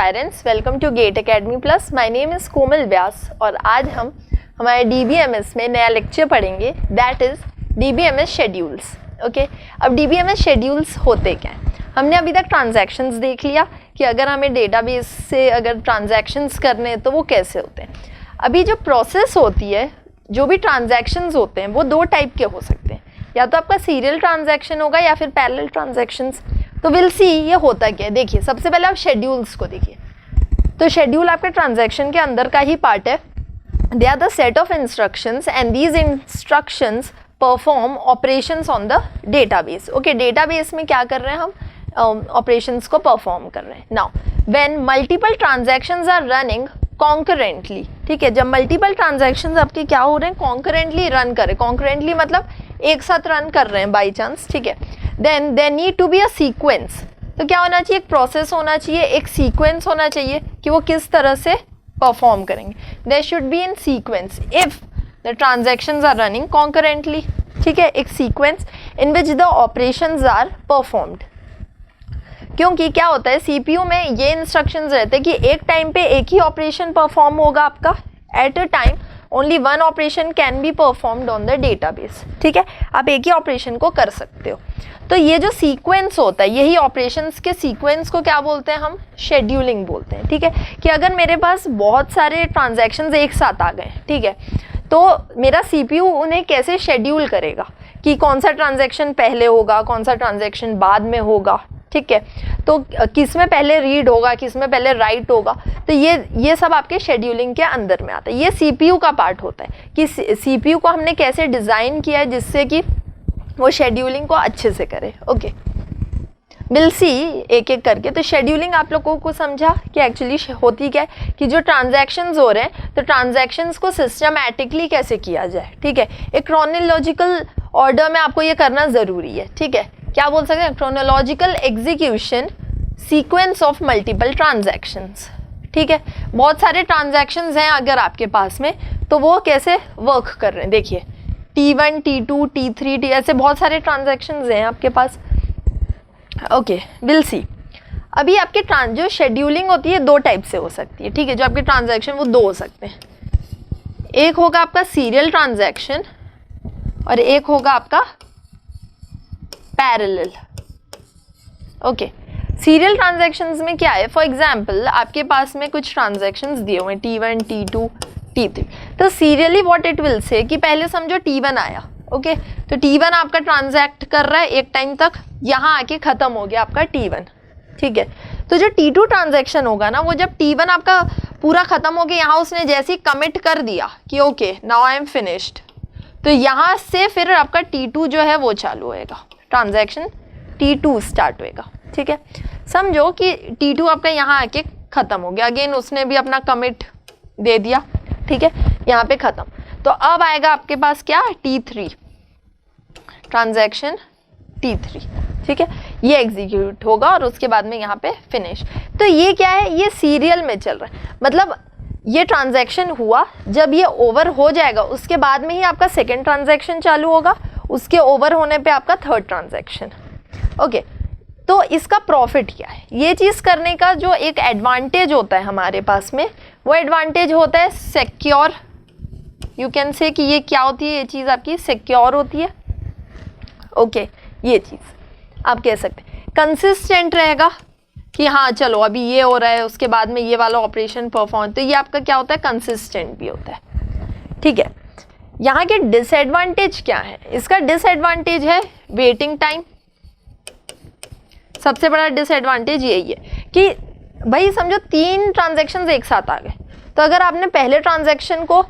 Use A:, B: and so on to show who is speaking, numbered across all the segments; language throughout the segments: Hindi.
A: Aspirants, welcome to GATE academy plus. My name is Komal Vyas और आज हम हमारे DBMS में नया लेक्चर पढ़ेंगे, that is DBMS schedules. Okay, अब DBMS शेड्यूल्स होते क्या हैं? हमने अभी तक ट्रांजैक्शंस देख लिया कि अगर हमें डेटाबेस से अगर ट्रांजैक्शंस करने हैं तो वो कैसे होते हैं। अभी जो प्रोसेस होती है, जो भी ट्रांजैक्शंस होते हैं वो दो टाइप के हो सकते हैं, या तो आपका सीरियल ट्रांजैक्शन होगा या फिर पैरेलल ट्रांजैक्शंस। तो विल सी ये होता क्या है। देखिए, सबसे पहले आप शेड्यूल्स को देखिए। तो शेड्यूल आपके ट्रांजैक्शन के अंदर का ही पार्ट है। They are the set of instructions and these instructions perform operations on the database. Okay, database में क्या कर रहे हैं हम? ऑपरेशंस को परफॉर्म कर रहे हैं। Now when multiple transactions are running concurrently, ठीक है, जब मल्टीपल ट्रांजैक्शंस आपके क्या हो रहे हैं? कॉन्करेंटली रन कर रहे हैं। कॉन्करेंटली मतलब एक साथ रन कर रहे हैं बाई चांस, ठीक है। Then there need to be a sequence. तो क्या होना चाहिए? एक प्रोसेस होना चाहिए, एक सीक्वेंस होना चाहिए कि वो किस तरह से परफॉर्म करेंगे। There should be in sequence if the transactions are running concurrently, ठीक है, एक sequence in which the operations are performed. क्योंकि क्या होता है, CPU में ये इंस्ट्रक्शंस रहते हैं कि एक टाइम पे एक ही ऑपरेशन परफॉर्म होगा आपका। At a time only one operation can be performed on the database, ठीक है, आप एक ही ऑपरेशन को कर सकते हो। तो ये जो सीक्वेंस होता है, यही ऑपरेशंस के सीक्वेंस को क्या बोलते हैं हम? शेड्यूलिंग बोलते हैं, ठीक है। कि अगर मेरे पास बहुत सारे ट्रांजैक्शंस एक साथ आ गए, ठीक है, तो मेरा CPU उन्हें कैसे शेड्यूल करेगा कि कौन सा ट्रांजैक्शन पहले होगा, कौन सा ट्रांजैक्शन बाद में होगा, ठीक है। तो किस में पहले रीड होगा, किस में पहले राइट होगा, तो ये सब आपके शेड्यूलिंग के अंदर में आता है। ये CPU का पार्ट होता है कि CPU को हमने कैसे डिज़ाइन किया है जिससे कि वो शेड्यूलिंग को अच्छे से करे। ओके, विल सी एक एक करके। तो शेड्यूलिंग आप लोगों को समझा कि एक्चुअली होती क्या है कि जो ट्रांजैक्शंस हो रहे हैं तो ट्रांजैक्शंस को सिस्टमैटिकली कैसे किया जाए, ठीक है। एक क्रोनोलॉजिकल ऑर्डर में आपको ये करना ज़रूरी है, ठीक है। क्या बोल सकते हैं? Chronological execution sequence of multiple transactions, ठीक है। बहुत सारे ट्रांजैक्शंस हैं अगर आपके पास में, तो वो कैसे वर्क कर रहे हैं। देखिए, T1, T2, T3, ऐसे बहुत सारे ट्रांजैक्शंस हैं आपके पास। Okay, will see. अभी आपके जो शेड्यूलिंग होती है दो टाइप से हो सकती है, ठीक है। जो आपके ट्रांजैक्शन वो दो हो सकते हैं। एक होगा आपका सीरियल ट्रांजैक्शन और एक होगा आपका पैरेलल। ओके, सीरियल ट्रांजैक्शंस में क्या है? फॉर एग्जांपल आपके पास में कुछ ट्रांजैक्शंस दिए हुए हैं T1, T2, T3। तो serially what it will say कि पहले समझो T1 आया, ओके, तो T1 आपका ट्रांजैक्ट कर रहा है एक टाइम तक, यहाँ आके खत्म हो गया आपका T1, ठीक है। तो जो T2 ट्रांजैक्शन होगा ना, वो जब T1 आपका पूरा खत्म हो गया, यहाँ उसने जैसे ही कमिट कर दिया कि okay now I am finished, तो यहाँ से फिर आपका T2 जो है वो चालू होएगा, ट्रांजैक्शन T2 स्टार्ट होएगा, ठीक है। समझो कि T2 आपका यहाँ आके खत्म हो गया, अगेन उसने भी अपना कमिट दे दिया, ठीक है, यहाँ पे खत्म। तो अब आएगा आपके पास क्या? T3, ट्रांजैक्शन T3, ठीक है, ये एग्जीक्यूट होगा और उसके बाद में यहाँ पे फिनिश। तो ये क्या है? ये सीरियल में चल रहा है, मतलब ये ट्रांजैक्शन हुआ, जब ये ओवर हो जाएगा उसके बाद में ही आपका सेकेंड ट्रांजैक्शन चालू होगा, उसके ओवर होने पे आपका थर्ड ट्रांजैक्शन। ओके, तो इसका प्रॉफिट क्या है? ये चीज़ करने का जो एक एडवांटेज होता है हमारे पास में, वो एडवांटेज होता है सिक्योर। यू कैन से कि ये क्या होती है? ये चीज़ आपकी सिक्योर होती है। ओके, ये चीज़ आप कह सकते हैं कंसिस्टेंट रहेगा कि हाँ चलो अभी ये हो रहा है, उसके बाद में ये वाला ऑपरेशन परफॉर्म, तो ये आपका क्या होता है? कंसिस्टेंट भी होता है, ठीक है। यहाँ के डिसएडवांटेज क्या है? इसका डिसएडवांटेज है वेटिंग टाइम। सबसे बड़ा डिसएडवांटेज यही है कि भाई समझो 3 ट्रांजैक्शंस एक साथ आ गए, तो अगर आपने पहले ट्रांजैक्शन को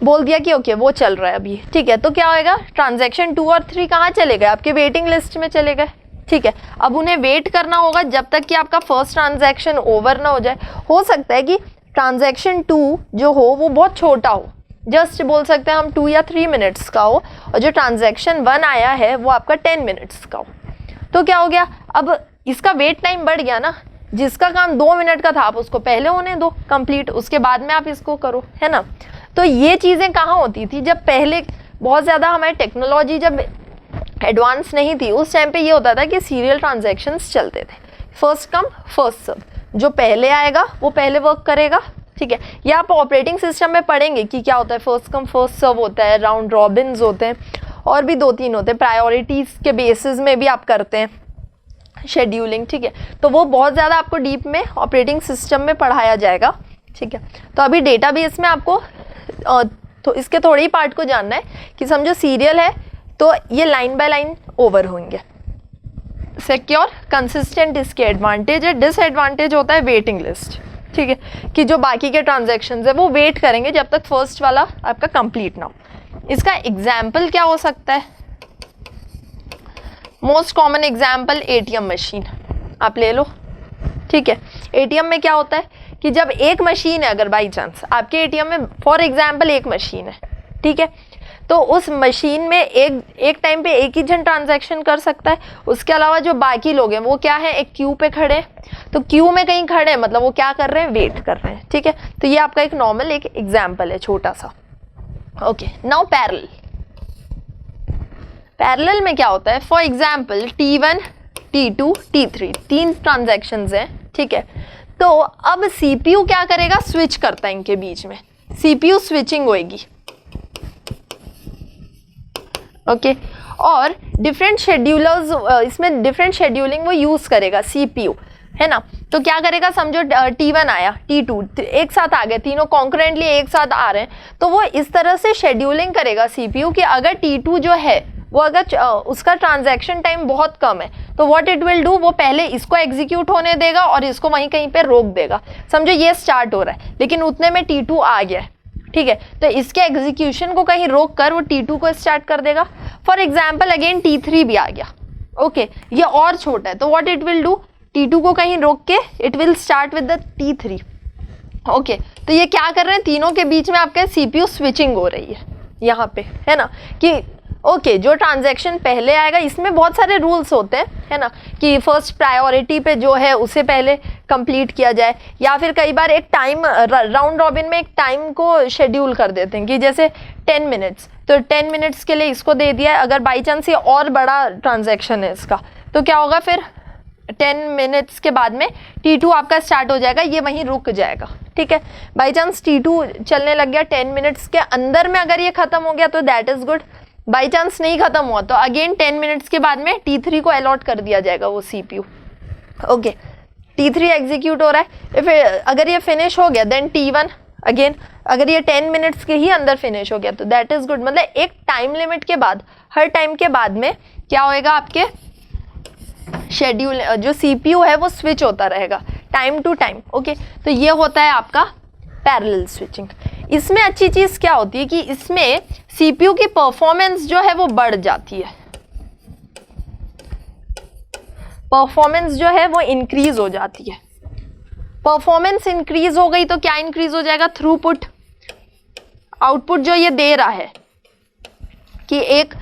A: बोल दिया कि ओके वो चल रहा है अभी, ठीक है, तो क्या होएगा? ट्रांजैक्शन 2 और 3 कहाँ चले गए? आपके वेटिंग लिस्ट में चले गए, ठीक है। अब उन्हें वेट करना होगा जब तक कि आपका फर्स्ट ट्रांजैक्शन ओवर ना हो जाए। हो सकता है कि ट्रांजैक्शन 2 जो हो वो बहुत छोटा हो, जस्ट बोल सकते हैं हम 2 या 3 मिनट्स का हो, और जो ट्रांजैक्शन 1 आया है वो आपका 10 मिनट्स का हो। तो क्या हो गया? अब इसका वेट टाइम बढ़ गया ना। जिसका काम 2 मिनट का था आप उसको पहले होने दो कंप्लीट, उसके बाद में आप इसको करो, है ना। तो ये चीज़ें कहाँ होती थी? जब पहले बहुत ज़्यादा हमारी टेक्नोलॉजी जब एडवांस नहीं थी, उस टाइम पे ये होता था कि सीरियल ट्रांजैक्शंस चलते थे, फर्स्ट कम फर्स्ट सर्व। जो पहले आएगा वो पहले वर्क करेगा, ठीक है। ये आप ऑपरेटिंग सिस्टम में पढ़ेंगे कि क्या होता है, फर्स्ट कम फर्स्ट सर्व होता है, राउंड रॉबिन्स होते हैं, और भी 2-3 होते हैं, प्रायोरिटीज़ के बेसिस में भी आप करते हैं शेड्यूलिंग, ठीक है। तो वो बहुत ज़्यादा आपको डीप में ऑपरेटिंग सिस्टम में पढ़ाया जाएगा, ठीक है। तो अभी डेटाबेस में आपको तो इसके थोड़े ही पार्ट को जानना है कि समझो सीरियल है तो ये लाइन बाय लाइन ओवर होंगे। सिक्योर कंसिस्टेंट इसके एडवांटेज है, डिसएडवांटेज होता है वेटिंग लिस्ट, ठीक है, कि जो बाकी के ट्रांजैक्शंस है वो वेट करेंगे जब तक फर्स्ट वाला आपका कंप्लीट ना हो। इसका एग्जाम्पल क्या हो सकता है, most common example ATM machine आप ले लो, ठीक है। एटीएम में क्या होता है कि जब एक मशीन है, अगर बाई चांस आपके एटीएम में फॉर एग्जाम्पल एक मशीन है, ठीक है, तो उस मशीन में एक टाइम पे एक ही जन ट्रांजैक्शन कर सकता है। उसके अलावा जो बाकी लोग हैं वो क्या है, एक क्यू पे खड़े हैं, तो क्यू में कहीं खड़े हैं मतलब वो क्या कर रहे हैं, वेट कर रहे हैं, ठीक है। तो ये आपका एक नॉर्मल एक एग्जाम्पल है छोटा सा। Okay, now parallel. पैरेलल में क्या होता है, for example T1, T2, T3 3 transactions हैं, ठीक है। तो अब CPU क्या करेगा, स्विच करता है इनके बीच में, CPU स्विचिंग होएगी, ओके। और डिफरेंट शेड्यूलर्स, इसमें डिफरेंट शेड्यूलिंग वो यूज करेगा CPU, है ना। तो क्या करेगा, समझो T1 आया, T2 एक साथ आ गए, तीनों कॉन्करेंटली एक साथ आ रहे हैं, तो वो इस तरह से शेड्यूलिंग करेगा CPU कि अगर T2 जो है वो अगर उसका ट्रांजैक्शन टाइम बहुत कम है तो व्हाट इट विल डू, वो पहले इसको एग्जीक्यूट होने देगा और इसको वहीं कहीं पे रोक देगा। समझो ये स्टार्ट हो रहा है लेकिन उतने में T2 आ गया है, ठीक है, तो इसके एग्जीक्यूशन को कहीं रोक कर वो T2 को स्टार्ट कर देगा। फॉर एग्जाम्पल अगेन T3 भी आ गया, ओके, ये और छोटा है, तो what it will do, T2 को कहीं रोक के it will start with the T3, okay. तो ये क्या कर रहे हैं, तीनों के बीच में आपके CPU स्विचिंग हो रही है यहाँ पे, है ना, कि ओके जो ट्रांजैक्शन पहले आएगा, इसमें बहुत सारे रूल्स होते हैं, है ना, कि फर्स्ट प्रायोरिटी पे जो है उसे पहले कंप्लीट किया जाए, या फिर कई बार एक टाइम राउंड रॉबिन में एक टाइम को शेड्यूल कर देते हैं कि जैसे 10 मिनट्स, तो 10 मिनट्स के लिए इसको दे दिया है। अगर बाई चांस ये और बड़ा ट्रांजैक्शन है इसका, तो क्या होगा, फिर 10 मिनट्स के बाद में T2 आपका स्टार्ट हो जाएगा, ये वहीं रुक जाएगा, ठीक है। बाई चांस T2 चलने लग गया, 10 मिनट्स के अंदर में अगर ये खत्म हो गया तो that is good. By chance नहीं खत्म हुआ तो अगेन 10 मिनट्स के बाद में T3 को अलॉट कर दिया जाएगा वो CPU, ओके। T3 एग्जीक्यूट हो रहा है, फिर अगर ये फिनिश हो गया देन T1 अगेन, अगर ये 10 मिनट्स के ही अंदर फिनिश हो गया तो दैट इज गुड। मतलब एक टाइम लिमिट के बाद, हर टाइम के बाद में क्या होएगा, आपके शेड्यूल जो CPU है वो स्विच होता रहेगा टाइम टू टाइम, ओके। तो ये होता है आपका पैरेलल स्विचिंग। इसमें अच्छी चीज क्या होती है कि इसमें CPU की परफॉर्मेंस जो है वो बढ़ जाती है, परफॉर्मेंस जो है वो इंक्रीज हो जाती है। परफॉर्मेंस इंक्रीज हो गई तो क्या इंक्रीज हो जाएगा, थ्रूपुट, आउटपुट जो ये दे रहा है कि एक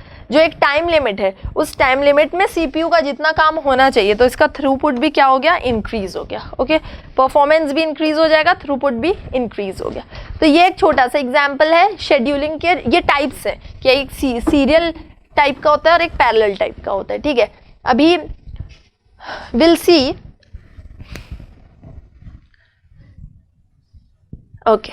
A: टाइम लिमिट है, उस टाइम लिमिट में CPU का जितना काम होना चाहिए तो इसका थ्रूपुट भी क्या हो गया, इंक्रीज हो गया, ओके। परफॉर्मेंस भी इंक्रीज हो जाएगा, थ्रूपुट भी इंक्रीज हो गया। तो ये एक छोटा सा एग्जांपल है शेड्यूलिंग के, ये टाइप्स हैं कि एक सीरियल टाइप का होता है और एक पैरेलल टाइप का होता है, ठीक है। अभी विल सी, ओके,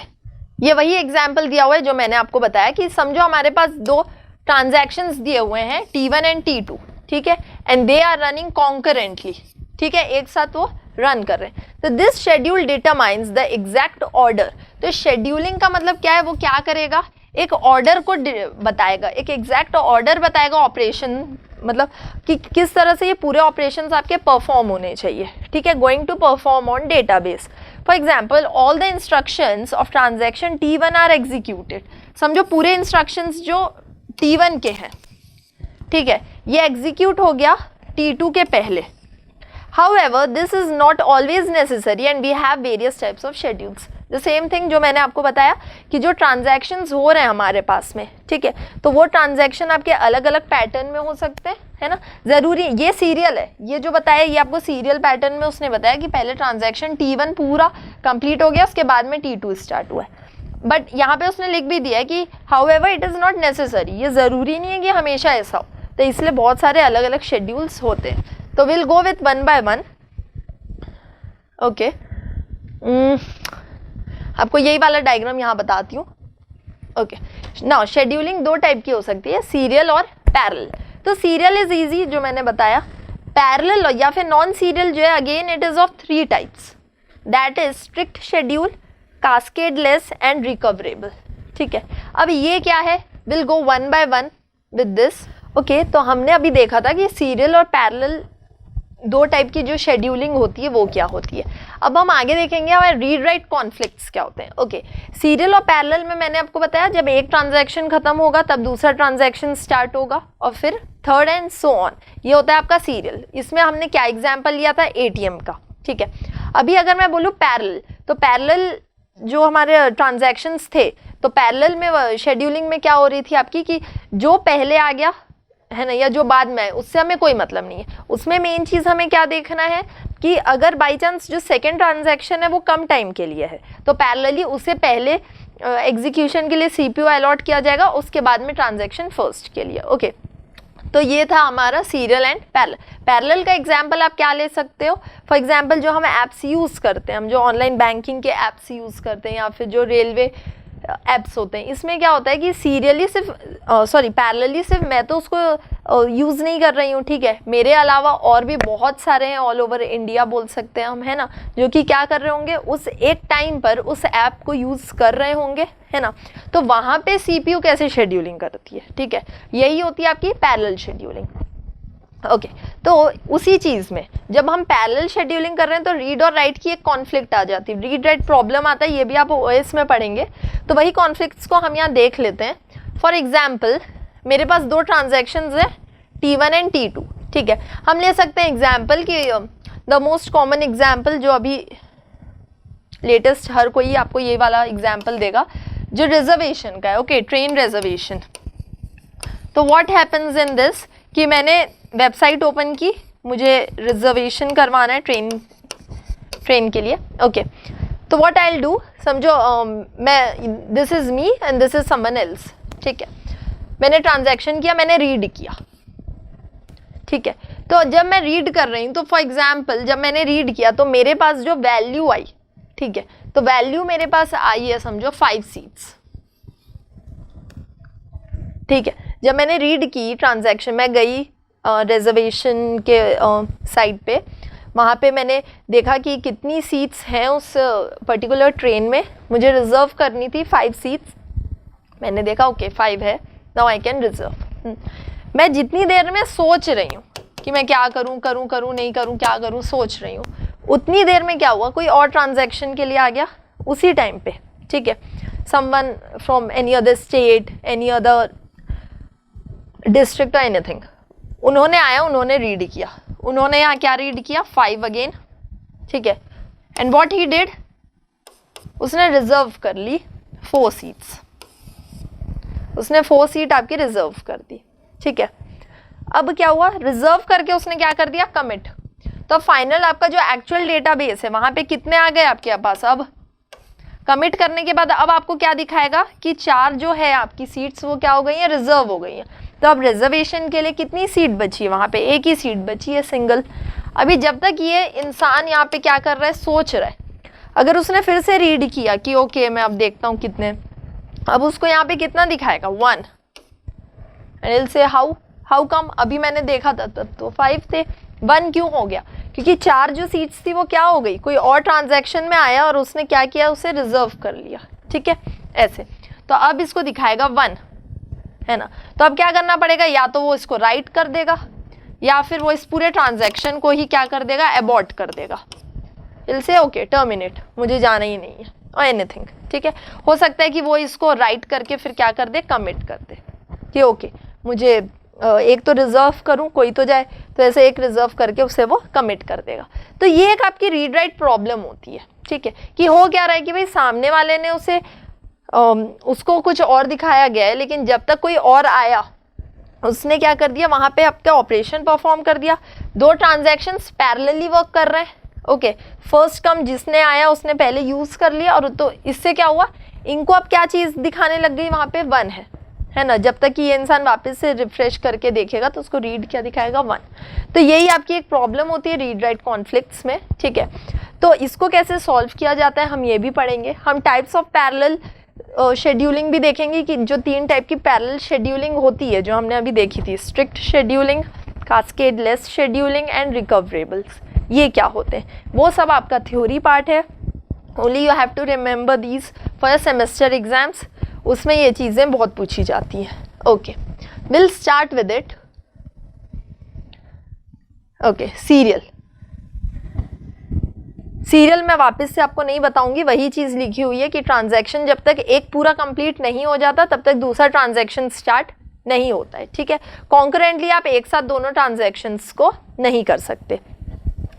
A: ये वही एग्जाम्पल दिया हुआ है जो मैंने आपको बताया कि समझो हमारे पास दो ट्रांजैक्शंस दिए हुए हैं T1 एंड T2, ठीक है, and they are running concurrently, ठीक है, एक साथ वो रन कर रहे हैं। तो this schedule determines the exact order. तो शेड्यूलिंग का मतलब क्या है, वो क्या करेगा, एक ऑर्डर को बताएगा, एक एग्जैक्ट ऑर्डर बताएगा ऑपरेशन, मतलब कि किस तरह से ये पूरे ऑपरेशंस आपके परफॉर्म होने चाहिए, ठीक है, going to perform on database. For example all the instructions of transaction T1 are executed. समझो पूरे इंस्ट्रक्शंस जो T1 के हैं, ठीक है, ये एग्जीक्यूट हो गया T2 के पहले। However, this is not always necessary and we have various types of schedules. The same thing जो मैंने आपको बताया कि जो ट्रांजैक्शंस हो रहे हैं हमारे पास में, ठीक है, तो वो ट्रांजैक्शन आपके अलग अलग पैटर्न में हो सकते हैं, है ना, ज़रूरी ये सीरियल है, ये जो बताया ये आपको सीरियल पैटर्न में उसने बताया कि पहले ट्रांजैक्शन T1 पूरा कंप्लीट हो गया, उसके बाद में T2 स्टार्ट हुआ है। बट यहाँ पे उसने लिख भी दिया है कि however it is not necessary, ये ज़रूरी नहीं है कि हमेशा ऐसा हो, तो इसलिए बहुत सारे अलग अलग शेड्यूल्स होते हैं। तो will go with one by one, okay. आपको यही वाला डायग्राम यहाँ बताती हूँ। ओके, नाउ शेड्यूलिंग दो टाइप की हो सकती है, सीरियल और पैरेलल। तो सीरियल इज इजी, जो मैंने बताया। पैरेलल या फिर नॉन सीरियल जो है, again it is of 3 types, that is strict schedule, cascadeless and recoverable. ठीक है, अब ये क्या है, will go one by one with this. Okay, तो हमने अभी देखा था कि सीरियल और पैरेलल दो टाइप की जो शेड्यूलिंग होती है वो क्या होती है। अब हम आगे देखेंगे हमारे रीड राइट कॉन्फ्लिक्ट्स क्या होते हैं। ओके, सीरियल और पैरेलल में मैंने आपको बताया जब एक ट्रांजैक्शन खत्म होगा तब दूसरा ट्रांजैक्शन स्टार्ट होगा और फिर थर्ड एंड सो ऑन, ये होता है आपका सीरियल। इसमें हमने क्या एग्जाम्पल लिया था, ATM का। ठीक है, अभी अगर मैं बोलूँ पैरेलल, तो पैरेलल जो हमारे ट्रांजैक्शंस थे, तो पैरेलल में शेड्यूलिंग में क्या हो रही थी आपकी कि जो पहले आ गया है ना, या जो बाद में है, उससे हमें कोई मतलब नहीं है। उसमें मेन चीज़ हमें क्या देखना है कि अगर बाई चांस जो सेकेंड ट्रांजैक्शन है वो कम टाइम के लिए है, तो पैरेलली उसे पहले एग्जीक्यूशन के लिए CPU अलॉट किया जाएगा, उसके बाद में ट्रांजैक्शन फर्स्ट के लिए। ओके, तो ये था हमारा सीरियल एंड पैरेलल। पैरेलल का एग्जांपल आप क्या ले सकते हो, फॉर एग्जांपल जो हम ऐप्स यूज़ करते हैं, हम जो ऑनलाइन बैंकिंग के ऐप्स यूज़ करते हैं या फिर जो रेलवे ऐप्स होते हैं, इसमें क्या होता है कि सीरियली सिर्फ पैरेलली सिर्फ मैं तो उसको यूज़ नहीं कर रही हूँ। ठीक है, मेरे अलावा और भी बहुत सारे हैं ऑल ओवर इंडिया बोल सकते हैं हम, है ना, जो कि क्या कर रहे होंगे, उस एक टाइम पर उस ऐप को यूज़ कर रहे होंगे, है ना। तो वहाँ पे CPU कैसे शेड्यूलिंग करती है, ठीक है, यही होती है आपकी पैरेलल शेड्यूलिंग। ओके, तो उसी चीज़ में जब हम पैरेलल शेड्यूलिंग कर रहे हैं तो रीड और राइट की एक कॉन्फ्लिक्ट आ जाती है, रीड राइट प्रॉब्लम आता है, ये भी आप OS में पढ़ेंगे। तो वही कॉन्फ्लिक्ट्स को हम यहाँ देख लेते हैं। फॉर एग्जाम्पल मेरे पास दो ट्रांजैक्शंस है T1 एंड T2। ठीक है, हम ले सकते हैं एग्जाम्पल कि द मोस्ट कॉमन एग्जाम्पल जो अभी लेटेस्ट हर कोई आपको ये वाला एग्जाम्पल देगा जो रिजर्वेशन का है। Okay, train reservation. तो व्हाट हैपन्स इन दिस कि मैंने वेबसाइट ओपन की, मुझे रिजर्वेशन करवाना है ट्रेन के लिए। ओके, तो व्हाट आई विल डू, समझो मैं this is me and this is someone else. ठीक है, मैंने ट्रांजैक्शन किया, मैंने रीड किया। ठीक है, तो जब मैं रीड कर रही हूँ तो फॉर एग्जाम्पल जब मैंने रीड किया तो मेरे पास जो वैल्यू आई, ठीक है, तो वैल्यू मेरे पास आई है समझो 5 सीट्स। ठीक है, जब मैंने रीड की ट्रांजैक्शन, मैं गई रिजर्वेशन के साइट पे, वहाँ पे मैंने देखा कि कितनी सीट्स हैं उस पर्टिकुलर ट्रेन में, मुझे रिज़र्व करनी थी 5 सीट्स। मैंने देखा ओके 5 है, नाउ आई कैन रिज़र्व। मैं जितनी देर में सोच रही हूँ कि मैं क्या करूँ नहीं करूँ, क्या करूँ, सोच रही हूँ, उतनी देर में क्या हुआ, कोई और ट्रांजैक्शन के लिए आ गया उसी टाइम पे। ठीक है, someone from any other state, any other district, anything, उन्होंने आया, उन्होंने रीड किया, उन्होंने यहाँ क्या रीड किया 5 अगेन। ठीक है, एंड व्हाट ही डिड, उसने रिजर्व कर ली 4 सीट्स, उसने 4 सीट आपकी रिजर्व कर दी। ठीक है, अब क्या हुआ, रिजर्व करके उसने क्या कर दिया, कमिट। तो फाइनल आपका जो एक्चुअल डेटाबेस है वहाँ पे कितने आ गए आपके पास, अब कमिट करने के बाद अब आपको क्या दिखाएगा कि 4 जो है आपकी सीट्स वो क्या हो गई हैं, रिजर्व हो गई हैं। तो अब रिजर्वेशन के लिए कितनी सीट बची है, वहाँ पे एक ही सीट बची है, सिंगल। अभी जब तक ये इंसान यहाँ पे क्या कर रहा है, सोच रहा है, अगर उसने फिर से रीड किया कि ओके मैं अब देखता हूँ कितने, अब उसको यहाँ पे कितना दिखाएगा 1, एंड से हाउ कम, अभी मैंने देखा था तब तो 5 थे, 1 क्यों हो गया, क्योंकि 4 जो सीट्स थी वो क्या हो गई, कोई और ट्रांजैक्शन में आया और उसने क्या किया, उसे रिजर्व कर लिया। ठीक है, ऐसे, तो अब इसको दिखाएगा 1, है ना। तो अब क्या करना पड़ेगा, या तो वो इसको राइट कर देगा या फिर वो इस पूरे ट्रांजैक्शन को ही क्या कर देगा, एबॉर्ट कर देगा, इल से ओके टर्मिनेट, मुझे जाना ही नहीं है, और एनीथिंग। ठीक है, हो सकता है कि वो इसको राइट करके फिर क्या कर दे, कमिट कर दे कि ओके मुझे एक तो रिजर्व करूं, कोई तो जाए, तो ऐसे एक रिजर्व करके उसे वो कमिट कर देगा। तो ये एक आपकी रीड राइट प्रॉब्लम होती है। ठीक है, कि हो क्या रहा है कि भाई सामने वाले ने उसे उसको कुछ और दिखाया गया है, लेकिन जब तक कोई और आया उसने क्या कर दिया, वहाँ पे आपका ऑपरेशन परफॉर्म कर दिया। 2 ट्रांजैक्शंस पैरेलली वर्क कर रहे हैं। ओके, फर्स्ट कम जिसने आया उसने पहले यूज़ कर लिया, और तो इससे क्या हुआ, इनको अब क्या चीज़ दिखाने लग गई, वहाँ पे 1 है ना। जब तक कि ये इंसान वापस से रिफ्रेश करके देखेगा तो उसको रीड क्या दिखाएगा, 1। तो यही आपकी एक प्रॉब्लम होती है रीड राइट कॉन्फ्लिक्ट्स में। ठीक है, तो इसको कैसे सॉल्व किया जाता है हम ये भी पढ़ेंगे। हम टाइप्स ऑफ पैरेलल शेड्यूलिंग भी देखेंगे कि जो 3 टाइप की पैरेलल शेड्यूलिंग होती है जो हमने अभी देखी थी, strict scheduling, cascadeless scheduling and recoverables, ये क्या होते हैं, वो सब आपका थ्योरी पार्ट है। Only you have to remember these for semester exams, उसमें ये चीज़ें बहुत पूछी जाती हैं। Okay, will start with it. Okay, serial मैं वापस से आपको नहीं बताऊंगी, वही चीज़ लिखी हुई है कि ट्रांजैक्शन जब तक एक पूरा कंप्लीट नहीं हो जाता तब तक दूसरा ट्रांजैक्शन स्टार्ट नहीं होता है, ठीक है। कॉन्करेंटली आप एक साथ दोनों ट्रांजैक्शंस को नहीं कर सकते।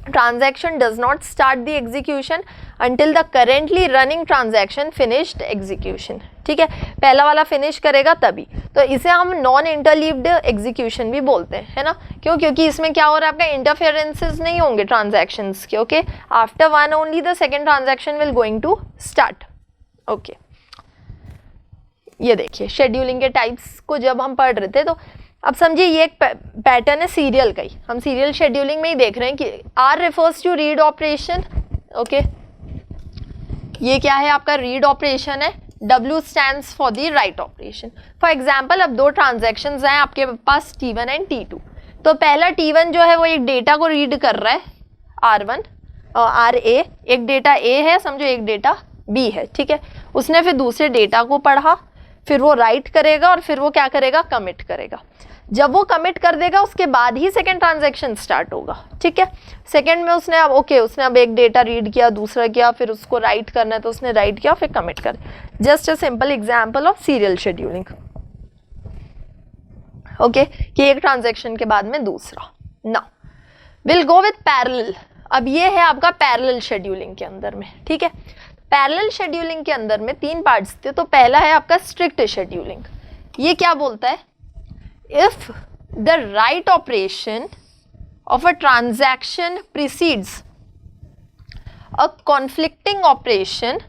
A: Transaction does not start the execution until the currently running transaction finished execution, ठीक है। पहला वाला फिनिश करेगा तभी, तो इसे हम नॉन इंटरलीव्ड एग्जीक्यूशन भी बोलते हैं, है ना। क्यों? क्योंकि इसमें क्या हो रहा है, आपका इंटरफेरेंसेस नहीं होंगे ट्रांजैक्शंस के। Okay, after one only the second transaction will going to start. Okay, ये देखिए शेड्यूलिंग के टाइप्स को जब हम पढ़ रहे थे तो अब समझिए ये एक पैटर्न है सीरियल का ही, हम सीरियल शेड्यूलिंग में ही देख रहे हैं कि R refers to read operation. Okay, ये क्या है आपका रीड ऑपरेशन है, W stands for the write operation. For example अब 2 ट्रांजैक्शंस हैं आपके पास T1 एंड T2, तो पहला T1 जो है वो एक डेटा को रीड कर रहा है R1 और RA, एक डेटा A है समझो, एक डेटा B है, ठीक है। उसने फिर दूसरे डेटा को पढ़ा, फिर वो राइट करेगा और फिर वो क्या करेगा, कमिट करेगा। जब वो कमिट कर देगा उसके बाद ही सेकेंड ट्रांजैक्शन स्टार्ट होगा, ठीक है। सेकेंड में उसने अब उसने अब एक डेटा रीड किया, दूसरा किया, फिर उसको राइट करना है तो उसने राइट किया, फिर कमिट कर। Just a simple example of serial scheduling. Okay, कि एक ट्रांजैक्शन के बाद में दूसरा। Now will go with parallel. अब ये है आपका पैरेलल शेड्यूलिंग के अंदर में, ठीक है। पैरेलल शेड्यूलिंग के अंदर में 3 पार्ट्स थे, तो पहला है आपका स्ट्रिक्ट शेड्यूलिंग। ये क्या बोलता है, if the right operation of a transaction precedes a conflicting operation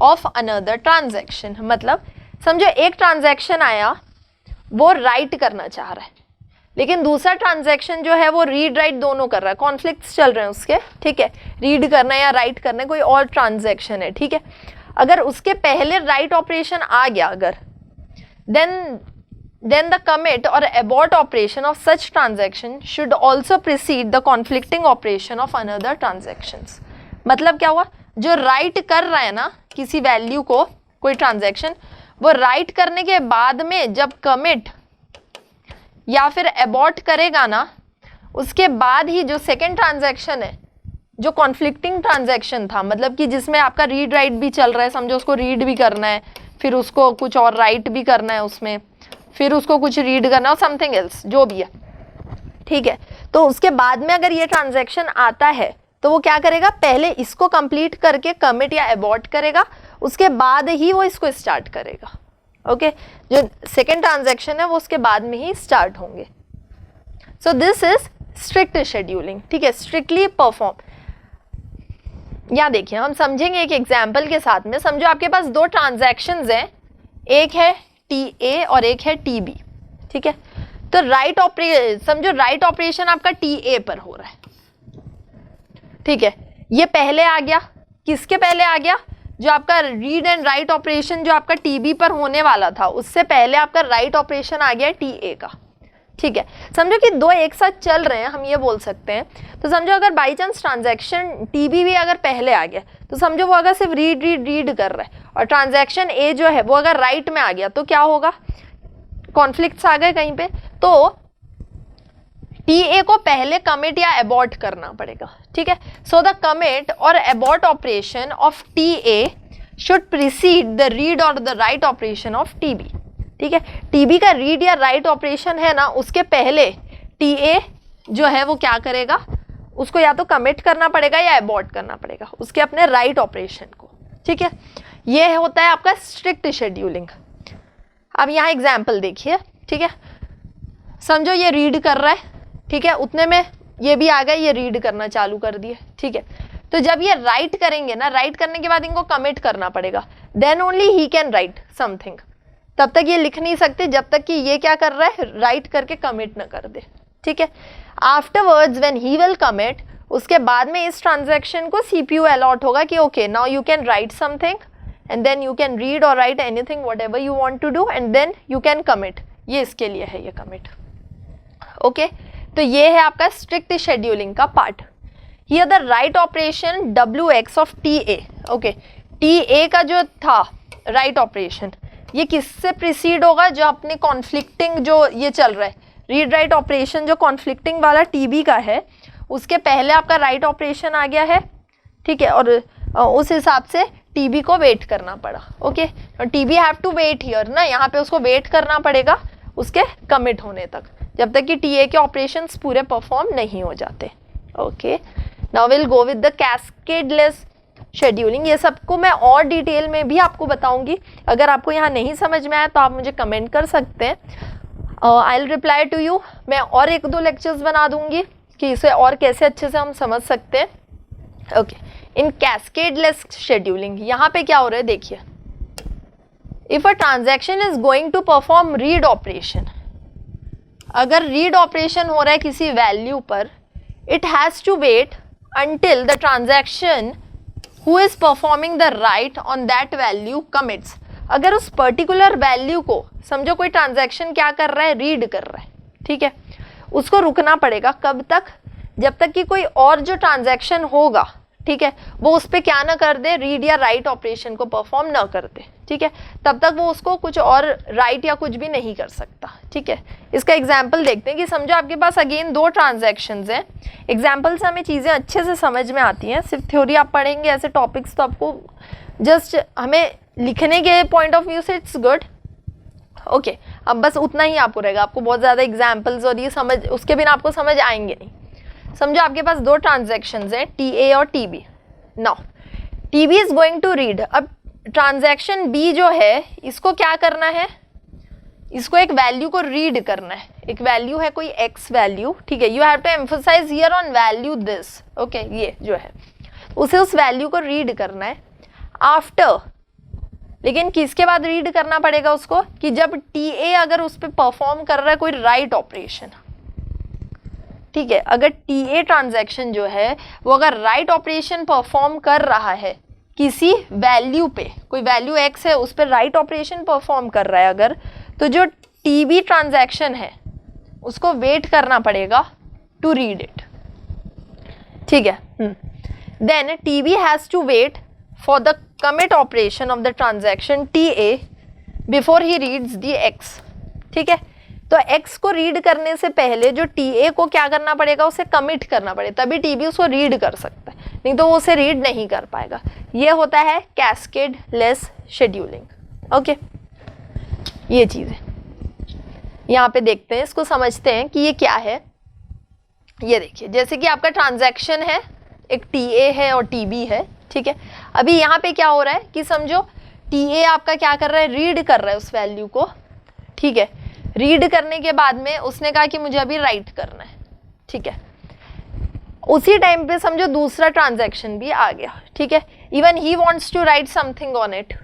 A: of another transaction, मतलब समझो एक ट्रांजैक्शन आया, वो राइट करना चाह रहा है, लेकिन दूसरा ट्रांजैक्शन जो है वो रीड राइट दोनों कर रहा है, कॉन्फ्लिक्ट्स चल रहे हैं उसके, ठीक है। रीड करना है या राइट करना है, कोई और ट्रांजैक्शन है, ठीक है। अगर उसके पहले राइट ऑपरेशन आ गया अगर, then the commit or abort operation of such transaction should also precede the conflicting operation of another transactions। मतलब क्या हुआ, जो राइट कर रहा है ना किसी वैल्यू को, कोई ट्रांजैक्शन, वो राइट करने के बाद में जब कमिट या फिर अबॉर्ट करेगा ना, उसके बाद ही जो सेकेंड ट्रांजैक्शन है, जो कॉन्फ्लिक्टिंग ट्रांजैक्शन था, मतलब कि जिसमें आपका रीड राइट भी चल रहा है, समझो उसको रीड भी करना है, फिर उसको कुछ और राइट भी करना है उसमें, फिर उसको कुछ रीड करना हो, समथिंग एल्स जो भी है, ठीक है। तो उसके बाद में अगर ये ट्रांजैक्शन आता है तो वो क्या करेगा, पहले इसको कंप्लीट करके कमिट या अबॉर्ट करेगा, उसके बाद ही वो इसको स्टार्ट करेगा। ओके, जो सेकेंड ट्रांजैक्शन है वो उसके बाद में ही स्टार्ट होंगे। So this is strict scheduling, ठीक है, स्ट्रिक्टली परफॉर्म। यहाँ देखिए हम समझेंगे एक एग्जाम्पल के साथ में। समझो आपके पास 2 ट्रांजैक्शंस हैं, एक है TA और एक है TB, ठीक है। तो समझो राइट ऑपरेशन आपका TA पर हो रहा है, ठीक है। ये पहले आ गया, किसके पहले आ गया, जो आपका रीड एंड राइट ऑपरेशन जो आपका TB पर होने वाला था, उससे पहले आपका राइट ऑपरेशन आ गया TA का, ठीक है। समझो कि 2 एक साथ चल रहे हैं, हम ये बोल सकते हैं। तो समझो अगर बाई चांस ट्रांजैक्शन TB भी अगर पहले आ गया, तो समझो वो अगर सिर्फ रीड कर रहा है और ट्रांजैक्शन A जो है वो अगर राइट में आ गया, तो क्या होगा, कॉन्फ्लिक्ट्स आ गए कहीं पे, तो TA को पहले कमिट या अबॉर्ट करना पड़ेगा, ठीक है। So the commit or abort operation of TA should precede the read or the write operation of TB, ठीक है। TB का रीड या राइट ऑपरेशन है ना, उसके पहले TA जो है वो क्या करेगा, उसको या तो कमिट करना पड़ेगा या अबॉर्ट करना पड़ेगा उसके अपने राइट ऑपरेशन को, ठीक है। ये होता है आपका स्ट्रिक्ट शेड्यूलिंग। अब यहाँ एग्जाम्पल देखिए, ठीक है। समझो ये रीड कर रहा है, ठीक है, उतने में ये भी आ गए, ये रीड करना चालू कर दिए, ठीक है। तो जब ये राइट करेंगे ना, राइट करने के बाद इनको कमिट करना पड़ेगा, then only he can write something. तब तक ये लिख नहीं सकते जब तक कि ये क्या कर रहा है, राइट करके कमिट ना कर दे, ठीक है। Afterwards when he will commit, उसके बाद में इस ट्रांजैक्शन को CPU अलॉट होगा कि okay now you can write something and then you can read or write anything whatever you want to do and then you can commit. ये इसके लिए है ये कमिट। ओके तो ये है आपका स्ट्रिक्ट शेड्यूलिंग का part. Here the write operation WX of TA। Okay TA का जो था राइट ऑपरेशन ये किससे प्रीसीड होगा? जो अपने कॉन्फ्लिक्टिंग जो ये चल रहा है रीड राइट ऑपरेशन जो कॉन्फ्लिक्टिंग वाला TB का है उसके पहले आपका राइट ऑपरेशन आ गया है, ठीक है, और उस हिसाब से TB को वेट करना पड़ा। Okay TB have to wait here ना, यहाँ पे उसको वेट करना पड़ेगा उसके कमिट होने तक, जब तक कि TA के ऑपरेशंस पूरे परफॉर्म नहीं हो जाते। Okay now will go with the cascadeless scheduling. ये सबको मैं और डिटेल में भी आपको बताऊंगी। अगर आपको यहाँ नहीं समझ में आया तो आप मुझे कमेंट कर सकते हैं, I will reply to you. मैं और 1-2 लेक्चर्स बना दूंगी कि इसे और कैसे अच्छे से हम समझ सकते हैं। ओके इन कैस्केडलेस शेड्यूलिंग यहाँ पे क्या हो रहा है देखिए, if a transaction is going to perform read operation, अगर रीड ऑपरेशन हो रहा है किसी वैल्यू पर, it has to wait until the transaction who is performing the write on that value commits। अगर उस पर्टिकुलर वैल्यू को समझो कोई ट्रांजैक्शन क्या कर रहा है, रीड कर रहा है, ठीक है, उसको रुकना पड़ेगा कब तक? जब तक कि कोई और जो ट्रांजैक्शन होगा, ठीक है, वो उस पर क्या ना कर दे, रीड या राइट ऑपरेशन को परफॉर्म ना कर दे, ठीक है, तब तक वो उसको कुछ और राइट या कुछ भी नहीं कर सकता। ठीक है, इसका एग्जाम्पल देखते हैं कि समझो आपके पास अगेन 2 ट्रांजैक्शंस हैं। एग्जाम्पल से हमें चीज़ें अच्छे से समझ में आती हैं। सिर्फ थ्योरी आप पढ़ेंगे ऐसे टॉपिक्स तो आपको जस्ट हमें लिखने के पॉइंट ऑफ व्यू से इट्स गुड। ओके अब बस उतना ही आपको रहेगा, आपको बहुत ज़्यादा एग्जाम्पल्स और ये समझ उसके बिना आपको समझ आएंगे नहीं। समझो आपके पास 2 ट्रांजैक्शंस हैं TA और TB। Now TB is going to read. अब ट्रांजैक्शन B जो है इसको क्या करना है, इसको एक वैल्यू को रीड करना है। एक वैल्यू है कोई X वैल्यू, ठीक है, you have to emphasize here on value this. Okay ये जो है उसे उस वैल्यू को रीड करना है आफ्टर, लेकिन किसके बाद रीड करना पड़ेगा उसको कि जब TA अगर उस पर परफॉर्म कर रहा है कोई राइट ऑपरेशन। ठीक है, अगर TA ट्रांजैक्शन जो है वो अगर राइट ऑपरेशन परफॉर्म कर रहा है किसी वैल्यू पे, कोई वैल्यू X है उस पर राइट ऑपरेशन परफॉर्म कर रहा है अगर, तो जो TB ट्रांजैक्शन है उसको वेट करना पड़ेगा टू रीड इट। ठीक है, then TB has to wait for the commit operation of the transaction TA before he reads the X। ठीक है, तो X को रीड करने से पहले जो TA को क्या करना पड़ेगा, उसे कमिट करना पड़ेगा, तभी TB उसको रीड कर सकता है, नहीं तो वो उसे रीड नहीं कर पाएगा। ये होता है कैस्केड लेस शेड्यूलिंग। ओके ये चीज़ है, यहाँ पे देखते हैं, इसको समझते हैं कि ये क्या है। ये देखिए जैसे कि आपका ट्रांजैक्शन है, एक TA है और TB है। ठीक है, अभी यहाँ पे क्या हो रहा है कि समझो TA आपका क्या कर रहा है, रीड कर रहा है उस वैल्यू को। ठीक है, रीड करने के बाद में उसने कहा कि मुझे अभी राइट करना है। ठीक है, उसी टाइम पे समझो दूसरा ट्रांजैक्शन भी आ गया। ठीक है, even he wants to write something on it.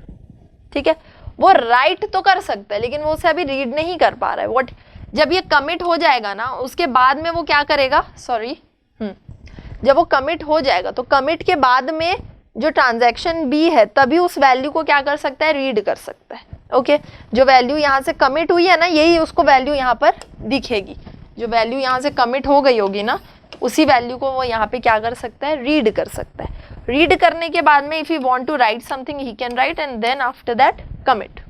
A: ठीक है, वो राइट तो कर सकता है लेकिन वो उसे अभी रीड नहीं कर पा रहा है। व्हाट, जब ये कमिट हो जाएगा ना उसके बाद में वो क्या करेगा, जब वो कमिट हो जाएगा तो कमिट के बाद में जो ट्रांजैक्शन B है तभी उस वैल्यू को क्या कर सकता है, रीड कर सकता है। ओके जो वैल्यू यहाँ से कमिट हुई है ना, यही उसको वैल्यू यहाँ पर दिखेगी। जो वैल्यू यहाँ से कमिट हो गई होगी ना, उसी वैल्यू को वो यहाँ पे क्या कर सकता है, रीड कर सकता है। रीड करने के बाद में if you want to write something he can write and then after that commit.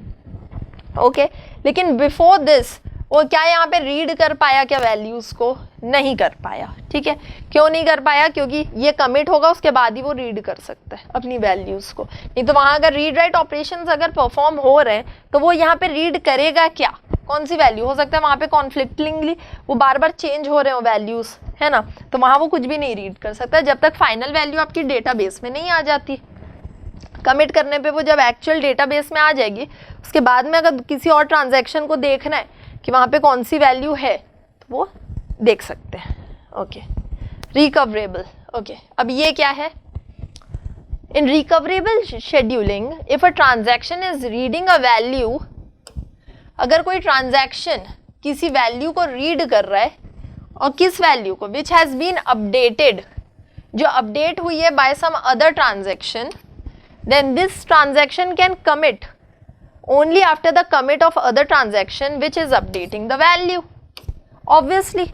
A: Okay लेकिन बिफोर दिस वो क्या यहाँ पे रीड कर पाया क्या, वैल्यूज़ को नहीं कर पाया। ठीक है, क्यों नहीं कर पाया, क्योंकि ये कमिट होगा उसके बाद ही वो रीड कर सकता है अपनी वैल्यूज़ को। नहीं तो वहाँ अगर रीड राइट ऑपरेशंस अगर परफॉर्म हो रहे हैं तो वो यहाँ पे रीड करेगा क्या, कौन सी वैल्यू। हो सकता है वहाँ पे कॉन्फ्लिक्टिंगली वो बार बार चेंज हो रहे हो वैल्यूज़, है ना, तो वहाँ वो कुछ भी नहीं रीड कर सकता जब तक फाइनल वैल्यू आपकी डेटाबेस में नहीं आ जाती। कमिट करने पे वो जब एक्चुअल डेटाबेस में आ जाएगी उसके बाद में अगर किसी और ट्रांजैक्शन को देखना है कि वहाँ पे कौन सी वैल्यू है तो वो देख सकते हैं। Okay recoverable. ओके अब ये क्या है, in recoverable scheduling if a transaction is reading a value, अगर कोई ट्रांजैक्शन किसी वैल्यू को रीड कर रहा है और किस वैल्यू को, विच हैज़ बीन अपडेटेड जो अपडेट हुई है by some other transaction, then this transaction can commit only after the commit of other transaction which is updating the value. Obviously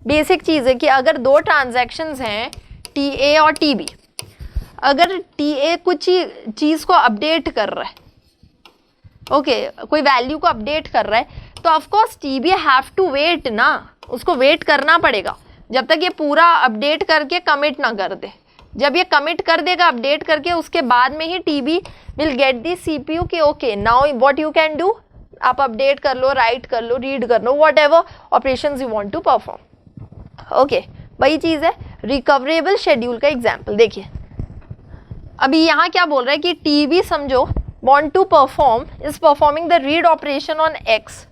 A: basic चीज़ है कि अगर दो ट्रांजैक्शंस हैं TA और TB, अगर TA कुछ चीज़ को अपडेट कर रहा है, ओके, कोई वैल्यू को अपडेट कर रहा है, तो of course TB have to wait ना, उसको वेट करना पड़ेगा जब तक ये पूरा अपडेट करके कमिट ना कर दे। जब ये कमिट कर देगा अपडेट करके, उसके बाद में ही TB will get the CPU कि okay now what you can do, आप अपडेट कर लो, राइट कर लो, रीड कर लो, whatever operations you want to perform. Okay, वही चीज़ है रिकवरेबल शेड्यूल का एग्जाम्पल। देखिए अभी यहाँ क्या बोल रहा है कि TB समझो want to perform is performing the read operation on X,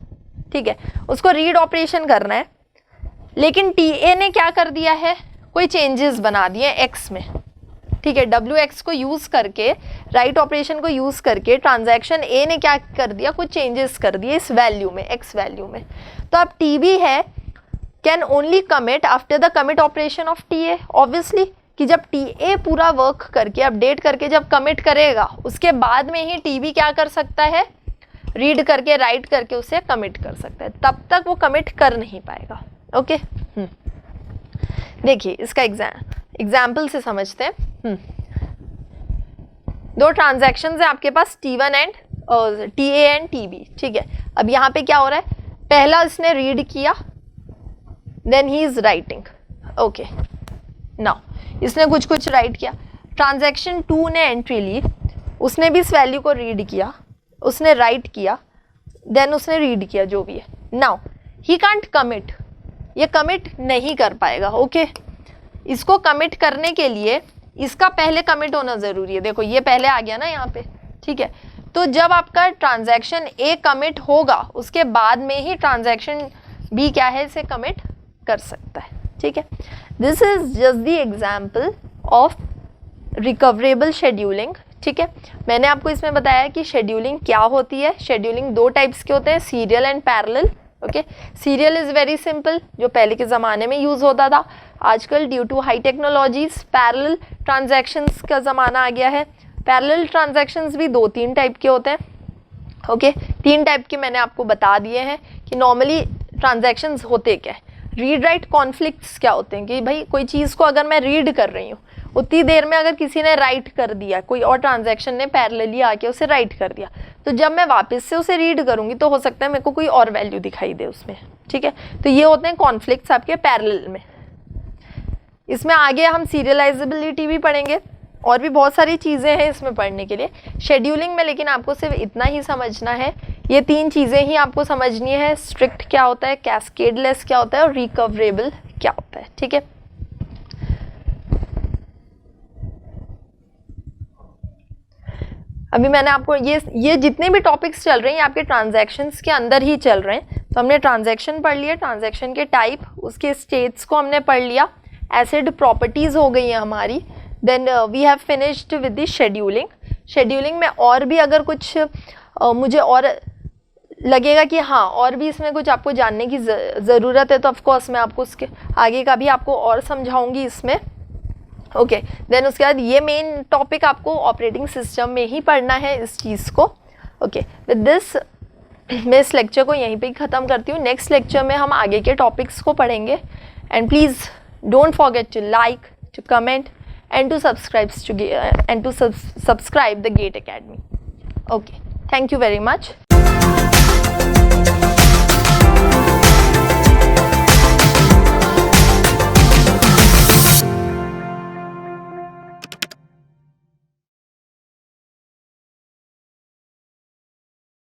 A: ठीक है, उसको रीड ऑपरेशन करना है, लेकिन TA ने क्या कर दिया है, कोई चेंजेस बना दिए X में, ठीक है, WX को यूज़ करके, राइट ऑपरेशन को यूज़ करके ट्रांजैक्शन A ने क्या कर दिया, कुछ चेंजेस कर दिए इस वैल्यू में, X वैल्यू में। तो अब TB है can only commit after the commit operation of TA, obviously कि जब TA पूरा वर्क करके अपडेट करके जब कमिट करेगा, उसके बाद में ही TB क्या कर सकता है, रीड करके राइट करके उसे कमिट कर सकता है, तब तक वो कमिट कर नहीं पाएगा। ओके, देखिए इसका एग्जाम्पल से समझते हैं। दो ट्रांजैक्शंस है आपके पास T1 and TA and TB, ठीक है। अब यहाँ पे क्या हो रहा है, पहला इसने रीड किया, then he is writing, okay, now इसने कुछ राइट किया, ट्रांजैक्शन 2 ने एंट्री ली, उसने भी इस वैल्यू को रीड किया, उसने राइट किया, देन उसने रीड किया, जो भी है। नाउ ही कांट कमिट, ये कमिट नहीं कर पाएगा। ओके, इसको कमिट करने के लिए इसका पहले कमिट होना ज़रूरी है। देखो ये पहले आ गया ना यहाँ पे, ठीक है। तो जब आपका ट्रांजैक्शन A कमिट होगा, उसके बाद में ही ट्रांजैक्शन B क्या है, इसे कमिट कर सकता है, ठीक है। This is just the example of recoverable scheduling, ठीक है। मैंने आपको इसमें बताया कि शेड्यूलिंग क्या होती है। शेड्यूलिंग दो टाइप्स के होते हैं, serial and parallel. Okay, serial is very simple, जो पहले के ज़माने में यूज़ होता था। आजकल due to high technologies parallel transactions का ज़माना आ गया है। पैरेलल ट्रांजैक्शंस भी 2-3 टाइप के होते हैं। ओके, 3 टाइप के मैंने आपको बता दिए हैं कि नॉर्मली ट्रांजैक्शंस होते क्या है। रीड राइट कॉन्फ्लिक्ट्स क्या होते हैं कि भाई कोई चीज़ को अगर मैं रीड कर रही हूँ, उतनी देर में अगर किसी ने राइट कर दिया, कोई और ट्रांजैक्शन ने पैरेलली आके उसे राइट कर दिया, तो जब मैं वापस से उसे रीड करूँगी तो हो सकता है मेरे को कोई और वैल्यू दिखाई दे उसमें, ठीक है। तो ये होते हैं कॉन्फ्लिक्ट्स आपके पैरेलल में। इसमें आगे हम सीरियलाइजेबिलिटी भी पढ़ेंगे, और भी बहुत सारी चीज़ें हैं इसमें पढ़ने के लिए शेड्यूलिंग में, लेकिन आपको सिर्फ इतना ही समझना है, ये 3 चीज़ें ही आपको समझनी है। स्ट्रिक्ट क्या होता है, कैस्केडलेस क्या होता है, और रिकवरेबल क्या होता है, ठीक है। अभी मैंने आपको ये जितने भी टॉपिक्स चल रहे हैं आपके ट्रांजैक्शंस के अंदर ही चल रहे हैं। तो हमने ट्रांजैक्शन पढ़ लिया, ट्रांजैक्शन के टाइप, उसके स्टेट्स को हमने पढ़ लिया, एसिड प्रॉपर्टीज़ हो गई हैं हमारी। Then we have finished with the scheduling. Scheduling में और भी अगर कुछ मुझे और लगेगा कि हाँ और भी इसमें कुछ आपको जानने की ज़रूरत है, तो ऑफकोर्स मैं आपको उसके आगे का भी आपको और समझाऊंगी इसमें। ओके, देन उसके बाद ये मेन टॉपिक आपको ऑपरेटिंग सिस्टम में ही पढ़ना है इस चीज़ को। ओके, विद दिस मैं इस लेक्चर को यहीं पे ही ख़त्म करती हूँ। नेक्स्ट लेक्चर में हम आगे के टॉपिक्स को पढ़ेंगे। And please don't forget to like, to comment and to subscribe the GATE Academy. Okay, thank you very much.